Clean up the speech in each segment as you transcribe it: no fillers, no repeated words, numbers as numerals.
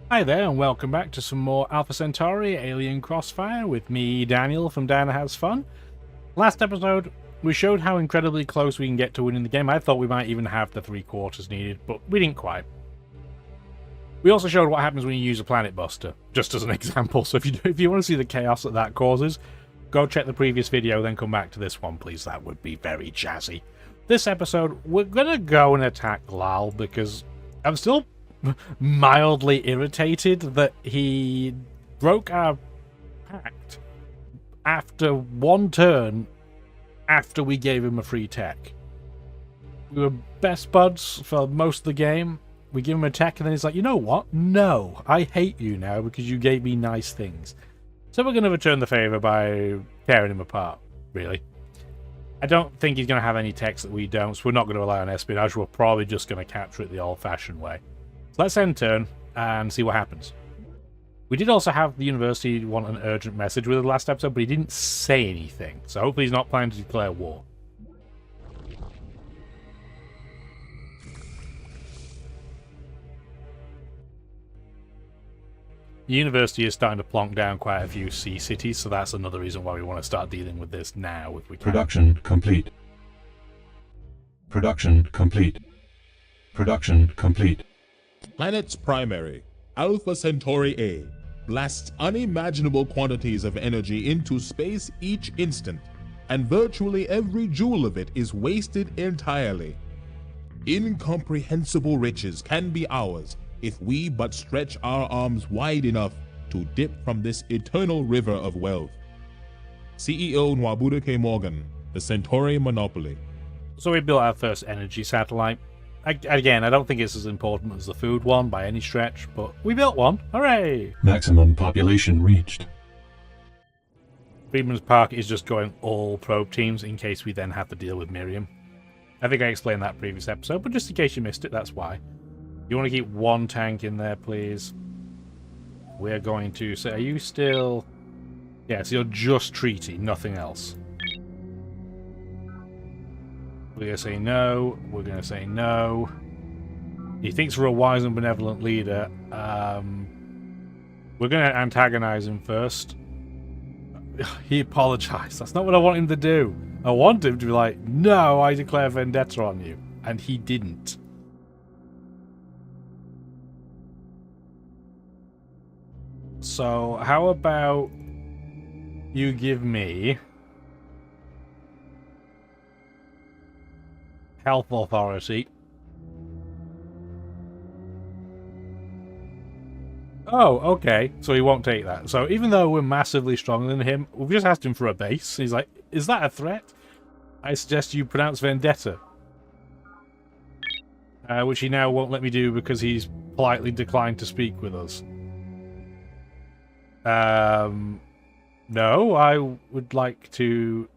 Hi there, and welcome back to some more Alpha Centauri Alien Crossfire with me, Daniel, from Dana Has Fun. Last episode, we showed how incredibly close we can get to winning the game. I thought we might even have the 3/4 needed, but we didn't quite. We also showed what happens when you use a Planet Buster, just as an example. So if you want to see the chaos that causes, go check the previous video, then come back to this one, please. That would be very jazzy. This episode, we're going to go and attack Lal, because I'm still mildly irritated that he broke our pact after one turn after we gave him a free tech. We were best buds for most of the game. We give him a tech and then he's like, you know what? No, I hate you now because you gave me nice things. So we're going to return the favor by tearing him apart, really. I don't think he's going to have any techs that we don't, so we're not going to rely on espionage. We're probably just going to capture it the old-fashioned way. Let's end turn and see what happens. We did also have the university want an urgent message with the last episode, but he didn't say anything. So hopefully he's not planning to declare war. The university is starting to plonk down quite a few sea cities, so that's another reason why we want to start dealing with this now if we can. Production complete. Production complete. Production complete. Planet's primary, Alpha Centauri A, blasts unimaginable quantities of energy into space each instant, and virtually every joule of it is wasted entirely. Incomprehensible riches can be ours if we but stretch our arms wide enough to dip from this eternal river of wealth. CEO Nwabuda K. Morgan, the Centauri Monopoly. So we built our first energy satellite. Again, I don't think it's as important as the food one by any stretch, but we built one. Hooray! Maximum population reached. Freedman's Park is just going all probe teams in case we then have to deal with Miriam. I think I explained that previous episode, but just in case you missed it, that's why. You want to keep one tank in there, please? We're going to say, are you still... Yes, you're just treaty, nothing else. We're going to say no. We're going to say no. He thinks we're a wise and benevolent leader. We're going to antagonize him first. He apologized. That's not what I want him to do. I want him to be like, no, I declare vendetta on you. And he didn't. So, how about you give me health authority. Oh, okay. So he won't take that. So even though we're massively stronger than him, we've just asked him for a base. He's like, is that a threat? I suggest you pronounce vendetta. Which he now won't let me do because he's politely declined to speak with us. No, I would like to...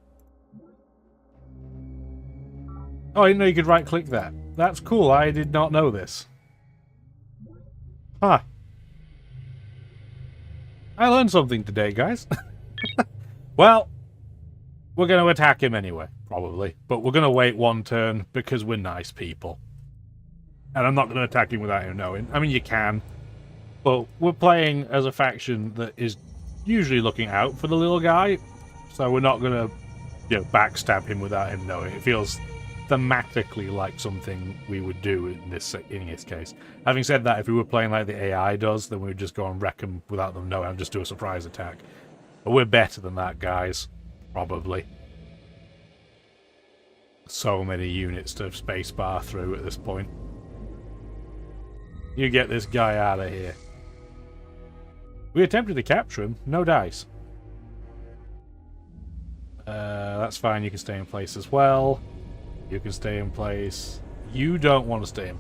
Oh, I didn't know you could right-click that. That's cool, I did not know this. Huh. I learned something today, guys. Well, we're going to attack him anyway, probably. But we're going to wait one turn because we're nice people. And I'm not going to attack him without him knowing. I mean, you can. But we're playing as a faction that is usually looking out for the little guy. So we're not going to, backstab him without him knowing. It feels thematically like something we would do in this case. Having said that, if we were playing like the AI does, then we would just go and wreck them without them knowing and just do a surprise attack. But we're better than that, guys. Probably. So many units to spacebar through at this point. You get this guy out of here. We attempted to capture him. No dice. That's fine. You can stay in place as well. You can stay in place. You don't want to stay in.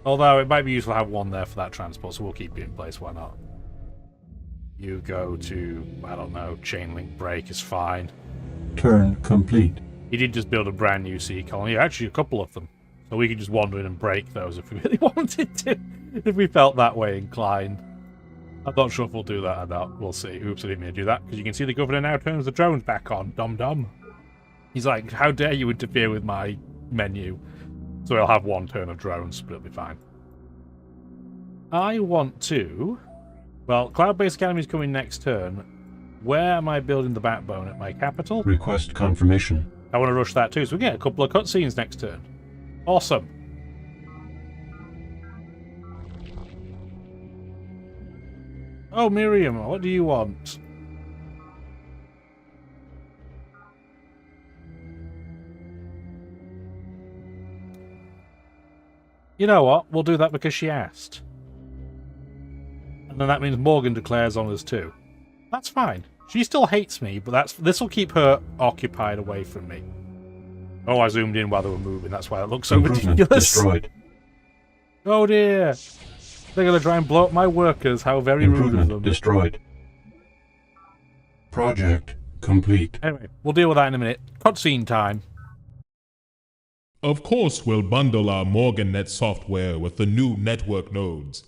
Although it might be useful to have one there for that transport, so we'll keep you in place. Why not? You go to, I don't know, chain link break is fine. Turn complete. He did just build a brand new sea colony. Actually, a couple of them. So we could just wander in and break those if we really wanted to. If we felt that way inclined. I'm not sure if we'll do that or not. We'll see. Oops, I didn't mean to do that. Because you can see the governor now turns the drones back on. Dum-dum. He's like, how dare you interfere with my menu? So he'll have one turn of drones, but it'll be fine. I want to Well, Cloud-Based Academy is coming next turn. Where am I building the backbone? At my capital? Request confirmation. I want to rush that too, so we get a couple of cutscenes next turn. Awesome. Oh, Miriam, what do you want? You know what? We'll do that because she asked. And then that means Morgan declares on us too. That's fine. She still hates me, but this will keep her occupied away from me. Oh, I zoomed in while they were moving. That's why it looks so ridiculous. Destroyed. Oh dear. They're going to try and blow up my workers. How very rude of them. Destroyed. Project complete. Anyway, we'll deal with that in a minute. Cutscene time. Of course, we'll bundle our MorganNet software with the new network nodes.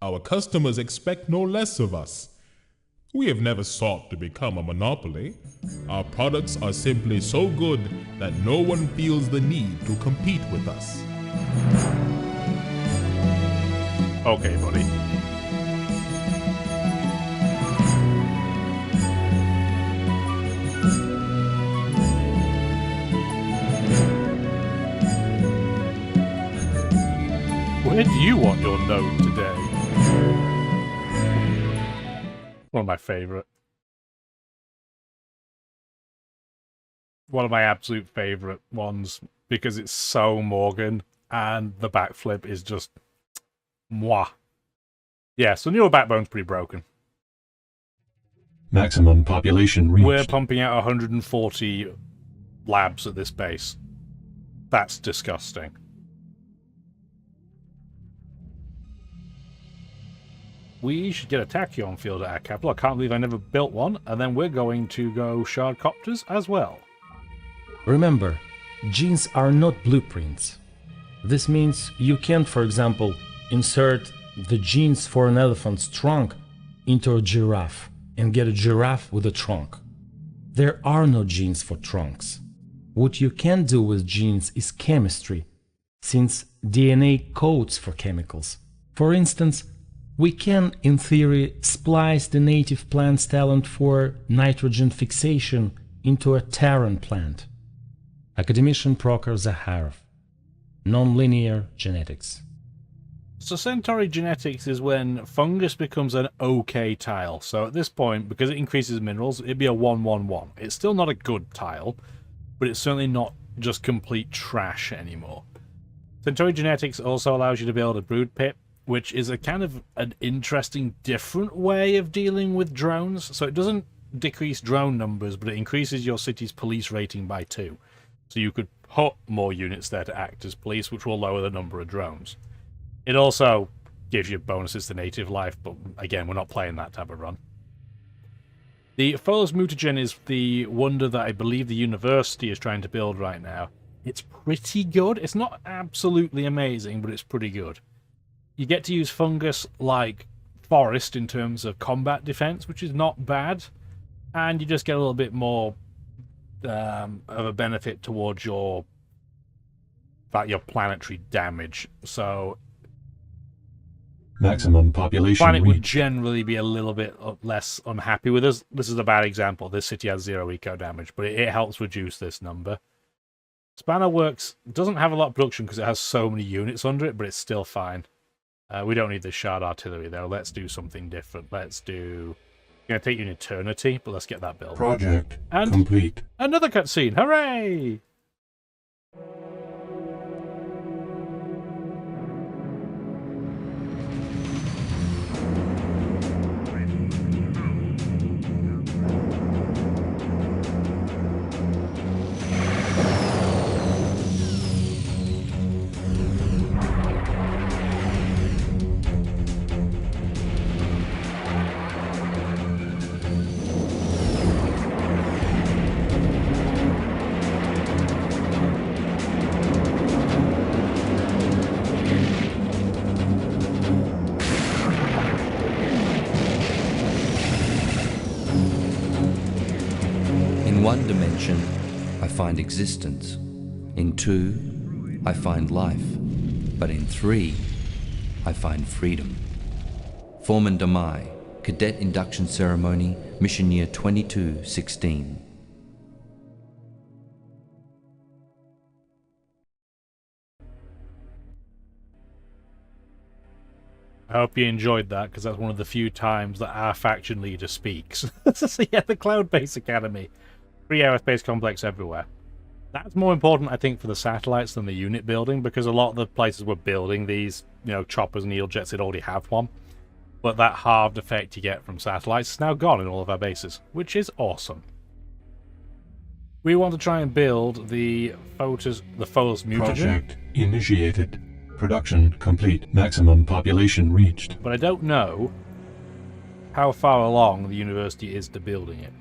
Our customers expect no less of us. We have never sought to become a monopoly. Our products are simply so good that no one feels the need to compete with us. Okay, buddy. Where do you want your node today? One of my favourite. One of my absolute favourite ones, because it's so Morgan, and the backflip is just... mwah. Yeah, so Neural Backbone's pretty broken. Maximum population reached. We're pumping out 140 labs at this base. That's disgusting. We should get a tachyon field at our capital. I can't believe I never built one. And then we're going to go shard copters as well. Remember, genes are not blueprints. This means you can't, for example, insert the genes for an elephant's trunk into a giraffe and get a giraffe with a trunk. There are no genes for trunks. What you can do with genes is chemistry, since DNA codes for chemicals. For instance, we can, in theory, splice the native plant's talent for nitrogen fixation into a Terran plant. Academician Prokhor Zakharov. Nonlinear genetics. So Centauri genetics is when fungus becomes an okay tile. So at this point, because it increases minerals, it'd be a 1-1-1. It's still not a good tile, but it's certainly not just complete trash anymore. Centauri genetics also allows you to build a brood pit, which is a kind of an interesting, different way of dealing with drones. So it doesn't decrease drone numbers, but it increases your city's police rating by 2. So you could put more units there to act as police, which will lower the number of drones. It also gives you bonuses to native life, but again, we're not playing that type of run. The Pholos Mutagen is the wonder that I believe the university is trying to build right now. It's pretty good. It's not absolutely amazing, but it's pretty good. You get to use fungus like forest in terms of combat defense, which is not bad, and you just get a little bit more of a benefit towards your planetary damage. So Maximum population planet would reached. generally be a little bit less unhappy with us. This is a bad example. This city has 0 eco damage, but it helps reduce this number. Spanner Works doesn't have a lot of production because it has so many units under it, but it's still fine. We don't need the shard artillery though. Let's do something different. Let's do... It's going to take you an eternity, but let's get that built. Project And complete. another cutscene. Hooray! In one dimension, I find existence. In 2, I find life. But in 3, I find freedom. Foreman Domai, Cadet Induction Ceremony, Mission Year 2216. I hope you enjoyed that, because that's one of the few times that our faction leader speaks. So yeah, the Cloud Base Academy. Free aerospace complex everywhere. That's more important, I think, for the satellites than the unit building, because a lot of the places we're building these, you know, choppers and eeljets, they'd already have one. But that halved effect you get from satellites is now gone in all of our bases, which is awesome. We want to try and build the Photos mutagen. Project initiated. Production complete. Maximum population reached. But I don't know how far along the university is to building it.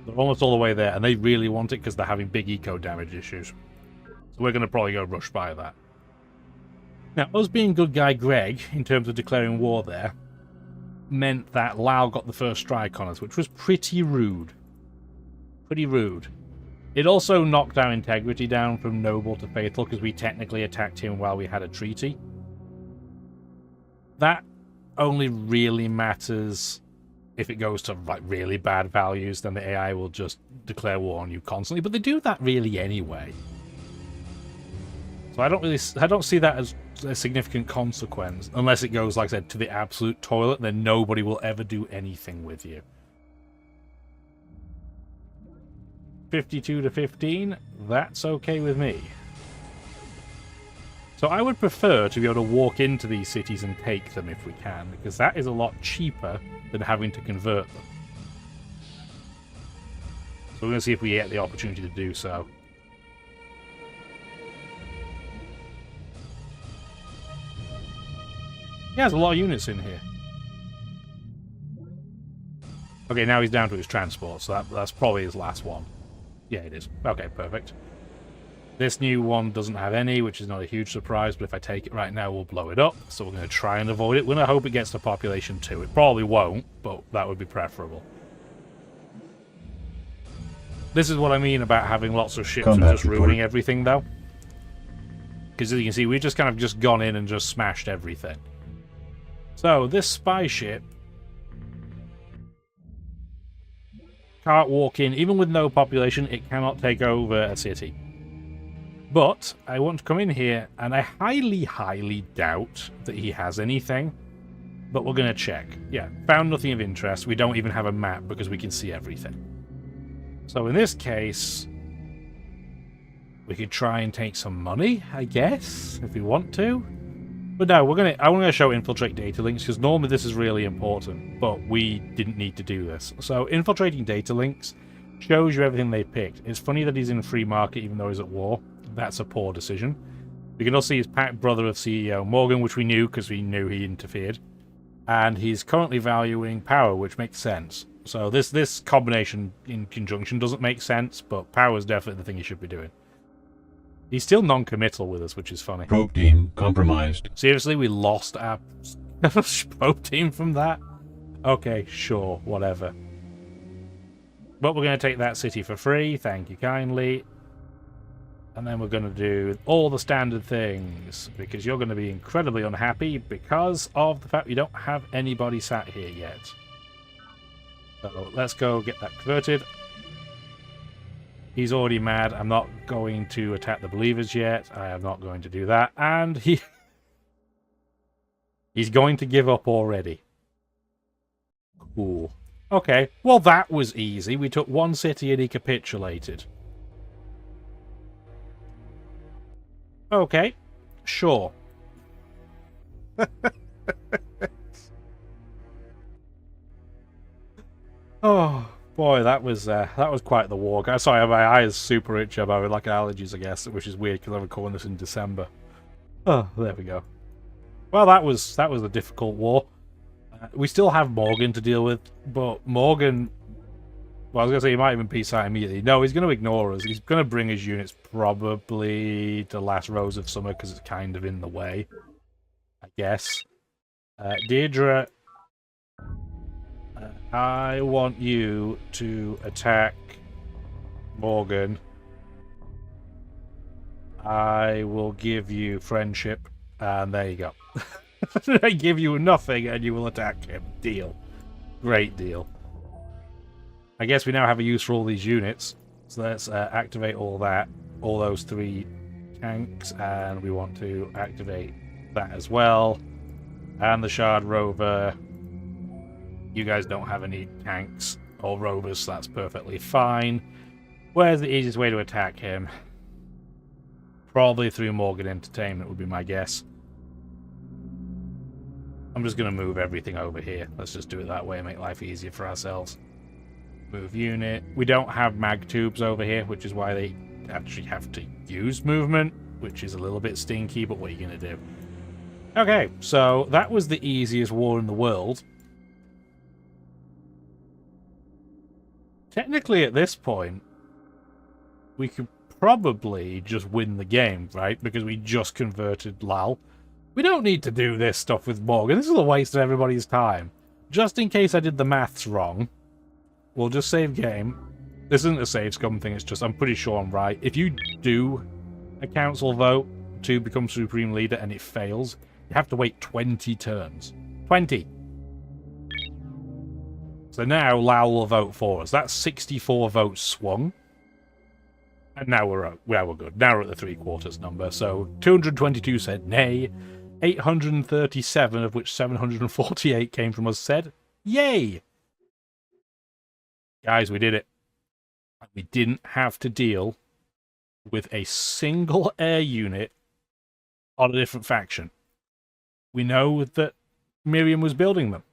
They're almost all the way there, and they really want it because they're having big eco damage issues. So we're going to probably go rush by that. Now, us being good guy Greg, in terms of declaring war there, meant that Lau got the first strike on us, which was pretty rude. Pretty rude. It also knocked our integrity down from noble to faithful, because we technically attacked him while we had a treaty. That only really matters if it goes to like really bad values, then the AI will just declare war on you constantly, but they do that really anyway. So I don't see that as a significant consequence, unless it goes, like I said, to the absolute toilet, then nobody will ever do anything with you. 52 to 15, that's okay with me. So I would prefer to be able to walk into these cities and take them if we can, because that is a lot cheaper than having to convert them. So we're going to see if we get the opportunity to do so. Yeah, there's a lot of units in here. Okay, now he's down to his transport, so that's probably his last one. Yeah, it is. Okay, perfect. This new one doesn't have any, which is not a huge surprise, but if I take it right now, we'll blow it up. So we're going to try and avoid it. We're going to hope it gets to population 2. It probably won't, but that would be preferable. This is what I mean about having lots of ships and just ruining everything, though. Because as you can see, we've just kind of just gone in and just smashed everything. So, this spy ship can't walk in, even with no population, it cannot take over a city. But I want to come in here, and I highly, highly doubt that he has anything. But we're going to check. Yeah, found nothing of interest. We don't even have a map because we can see everything. So in this case, we could try and take some money, I guess, if we want to. But no, I want to show infiltrate data links, because normally this is really important, but we didn't need to do this. So infiltrating data links shows you everything they picked. It's funny that he's in free market even though he's at war. That's a poor decision. You can also see his packed brother of CEO Morgan, which we knew because we knew he interfered. And he's currently valuing power, which makes sense. So this combination in conjunction doesn't make sense, but power is definitely the thing he should be doing. He's still non-committal with us, which is funny. Probe team compromised. Seriously, we lost our probe team from that? Okay, sure, whatever. But we're going to take that city for free, thank you kindly. And then we're going to do all the standard things, because you're going to be incredibly unhappy because of the fact you don't have anybody sat here yet. So let's go get that converted. He's already mad. I'm not going to attack the believers yet. I am not going to do that. And he's going to give up already. Cool. Okay, well that was easy. We took one city and he capitulated. Okay, sure. Oh boy, that was quite the walk. I'm sorry, my eye is super itchy about it, like allergies, I guess, which is weird because I'm recording this in December. Oh, there we go. Well, that was a difficult war. We still have Morgan to deal with, but Morgan, well, I was going to say he might even peace out immediately. No, he's going to ignore us. He's going to bring his units probably to Last Rose of Summer because it's kind of in the way, I guess. Deirdre, I want you to attack Morgan. I will give you friendship, and there you go. I give you nothing and you will attack him. Deal. Great deal. I guess we now have a use for all these units. So let's activate all that. All those 3 tanks. And we want to activate that as well. And the Shard Rover. You guys don't have any tanks or rovers, so that's perfectly fine. Where's the easiest way to attack him? Probably through Morgan Entertainment would be my guess. I'm just going to move everything over here. Let's just do it that way and make life easier for ourselves. Move unit. We don't have mag tubes over here, which is why they actually have to use movement, which is a little bit stinky, but what are you going to do? Okay, so that was the easiest war in the world. Technically, at this point, we could probably just win the game, right? Because we just converted Lal. We don't need to do this stuff with Morgan. This is a waste of everybody's time. Just in case I did the maths wrong, we'll just save game. This isn't a save scum thing, it's just I'm pretty sure I'm right. If you do a council vote to become Supreme Leader and it fails, you have to wait 20 turns. 20! So now Lal will vote for us. That's 64 votes swung. And now we're good. Now we're at the 3/4 number. So 222 said nay. 837, of which 748 came from us, said yay! Guys, we did it. We didn't have to deal with a single air unit on a different faction. We know that Miriam was building them.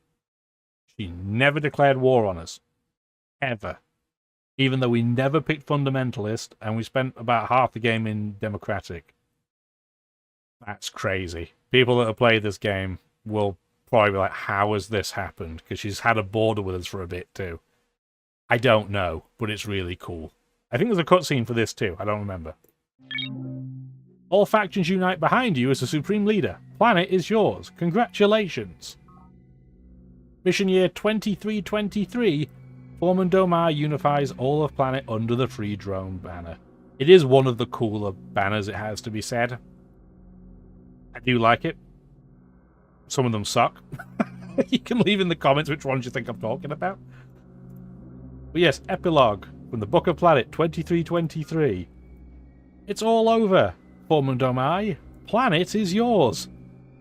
She never declared war on us. Ever. Even though we never picked Fundamentalist, and we spent about half the game in Democratic. That's crazy. People that have played this game will probably be like, how has this happened? Because she's had a border with us for a bit too. I don't know, but it's really cool. I think there's a cutscene for this too. I don't remember. All factions unite behind you as the Supreme Leader. Planet is yours. Congratulations. Mission year 2323. Foreman Domai unifies all of planet under the Free Drone banner. It is one of the cooler banners, it has to be said. I do like it. Some of them suck. You can leave in the comments which ones you think I'm talking about. But yes, epilogue from the Book of Planet 2323. It's all over, Foreman Domai. Planet is yours.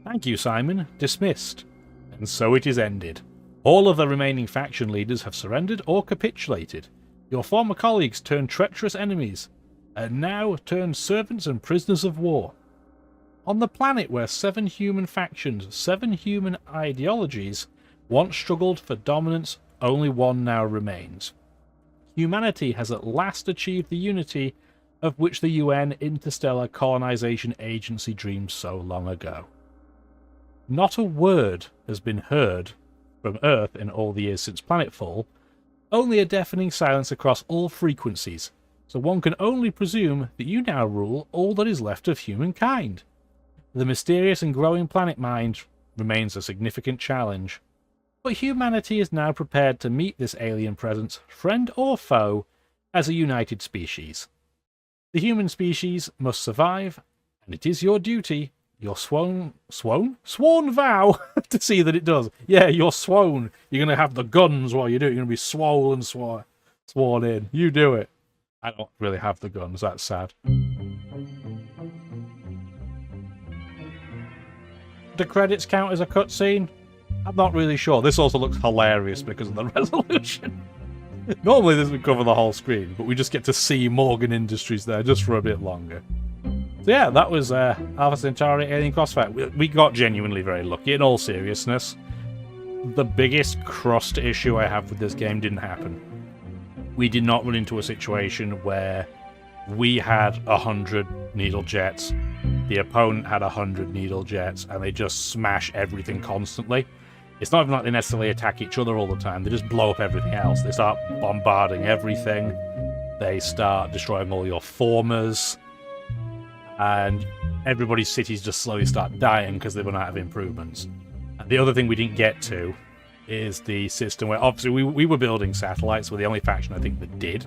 Thank you, Simon. Dismissed. And so it is ended. All of the remaining faction leaders have surrendered or capitulated. Your former colleagues turned treacherous enemies, and now turned servants and prisoners of war. On the planet where 7 human factions, 7 human ideologies, once struggled for dominance, only one now remains. Humanity has at last achieved the unity of which the UN Interstellar Colonization Agency dreamed so long ago. Not a word has been heard from Earth in all the years since planetfall, only a deafening silence across all frequencies, so one can only presume that you now rule all that is left of humankind. The mysterious and growing planet mind remains a significant challenge, but humanity is now prepared to meet this alien presence, friend or foe, as a united species. The human species must survive, and it is your duty, your sworn vow, to see that it does. Yeah, you're sworn. You're going to have the guns while you do it. You're going to be swollen, sworn in. You do it. I don't really have the guns. That's sad. The credits count as a cutscene? I'm not really sure. This also looks hilarious because of the resolution. Normally this would cover the whole screen, but we just get to see Morgan Industries there just for a bit longer. So yeah, that was Alpha Centauri Alien Crossfire. We got genuinely very lucky, in all seriousness. The biggest crust issue I have with this game didn't happen. We did not run into a situation where we had 100 needle jets, the opponent had 100 needle jets, and they just smash everything constantly. It's not even like they necessarily attack each other all the time, they just blow up everything else. They start bombarding everything, they start destroying all your formers, and everybody's cities just slowly start dying because they run out of improvements. And the other thing we didn't get to is the system where, obviously, we were building satellites, we're the only faction I think that did,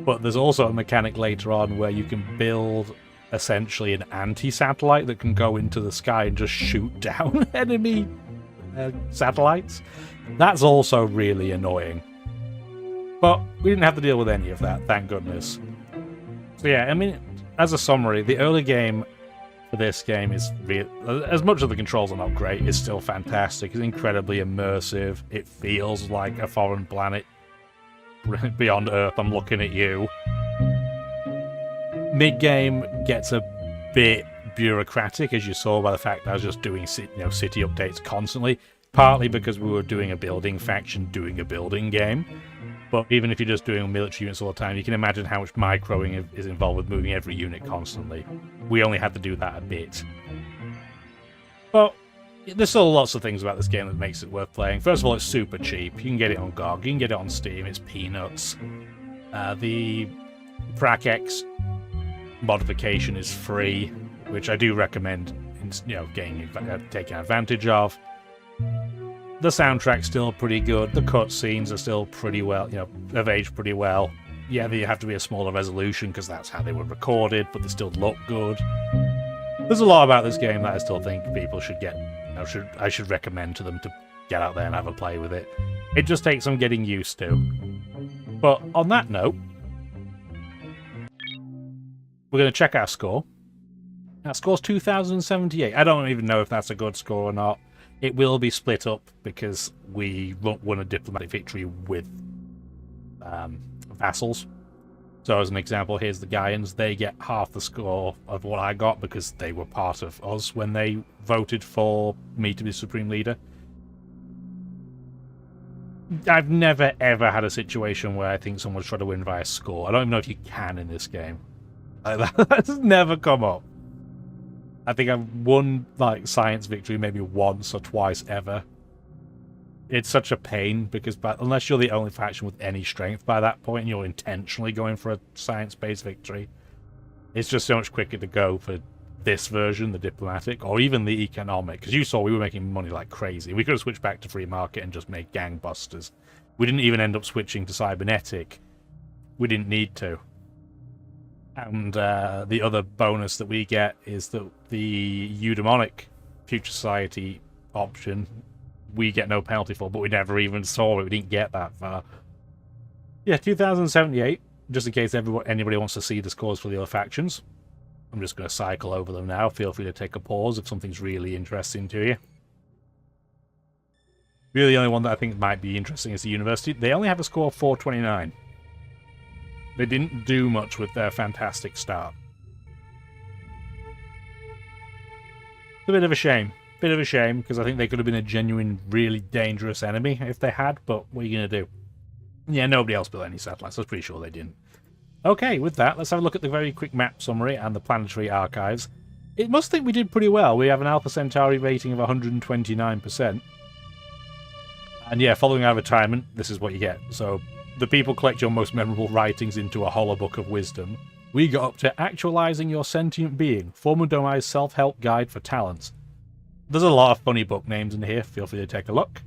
but there's also a mechanic later on where you can build essentially an anti-satellite that can go into the sky and just shoot down enemy satellites. That's also really annoying. But we didn't have to deal with any of that, thank goodness. So yeah, I mean, as a summary, the early game for this game is as much as the controls are not great, it's still fantastic. It's incredibly immersive. It feels like a foreign planet beyond Earth. I'm looking at you. Mid-game gets a bit bureaucratic, as you saw by the fact that I was just doing city updates constantly, partly because we were doing a building faction, doing a building game. But even if you're just doing military units all the time, you can imagine how much microing is involved with moving every unit constantly. We only had to do that a bit. But there's still lots of things about this game that makes it worth playing. First of all, it's super cheap. You can get it on GOG, you can get it on Steam, it's peanuts. The PRACX modification is free, which I do recommend, taking advantage of. The soundtrack's still pretty good. The cutscenes are still pretty well, have aged pretty well. Yeah, they have to be a smaller resolution because that's how they were recorded, but they still look good. There's a lot about this game that I still think people should get. I should recommend to them to get out there and have a play with it. It just takes some getting used to. But on that note, we're going to check our score. Our score's 2078. I don't even know if that's a good score or not. It will be split up because we won a diplomatic victory with vassals. So as an example, here's the Gaians. They get half the score of what I got because they were part of us when they voted for me to be Supreme Leader. I've never ever had a situation where I think someone's trying to win via score. I don't even know if you can in this game. That's never come up. I think I've won science victory maybe once or twice ever. It's such a pain because unless you're the only faction with any strength by that point and you're intentionally going for a science-based victory, it's just so much quicker to go for this version, the diplomatic, or even the economic. Because you saw we were making money like crazy. We could have switched back to free market and just made gangbusters. We didn't even end up switching to cybernetic. We didn't need to. And the other bonus that we get is that the eudaimonic future society option, we get no penalty for, but we never even saw it. We didn't get that far. Yeah, 2078, just in case anybody wants to see the scores for the other factions. I'm just going to cycle over them now. Feel free to take a pause if something's really interesting to you. Really, the only one that I think might be interesting is the university. They only have a score of 429. They didn't do much with their fantastic start. It's a bit of a shame. Bit of a shame, because I think they could have been a genuine, really dangerous enemy if they had, but what are you going to do? Yeah, nobody else built any satellites. I was pretty sure they didn't. Okay, with that, let's have a look at the very quick map summary and the planetary archives. It must think we did pretty well. We have an Alpha Centauri rating of 129%. And yeah, following our retirement, this is what you get. So the people collect your most memorable writings into a hollow book of wisdom. We got up to Actualizing Your Sentient Being, former Domai's self-help guide for talents. There's a lot of funny book names in here. Feel free to take a look.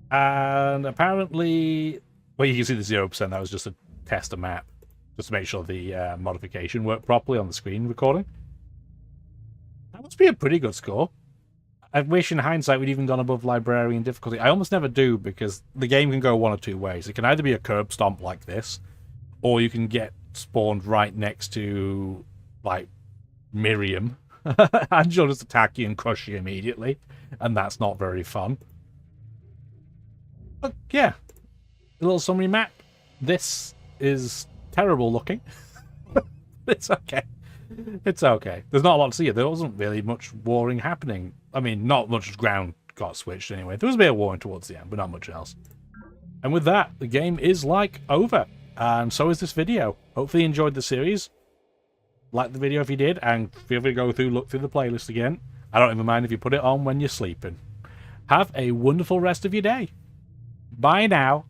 And apparently, well, you can see the 0%. That was just a test a map, just to make sure the modification worked properly on the screen recording. That must be a pretty good score. I wish in hindsight we'd even gone above librarian difficulty. I almost never do, because the game can go one or two ways. It can either be a curb stomp like this, or you can get spawned right next to, like, Miriam, and she'll just attack you and crush you immediately, and that's not very fun. But yeah, a little summary map. This is terrible looking. It's okay. It's okay. There's not a lot to see. There wasn't really much warring happening. I mean, not much ground got switched anyway. There was a bit of warring towards the end, but not much else. And with that, the game is, like, over. And so is this video. Hopefully you enjoyed the series. Like the video if you did, and feel free to go through, look through the playlist again. I don't even mind if you put it on when you're sleeping. Have a wonderful rest of your day. Bye now.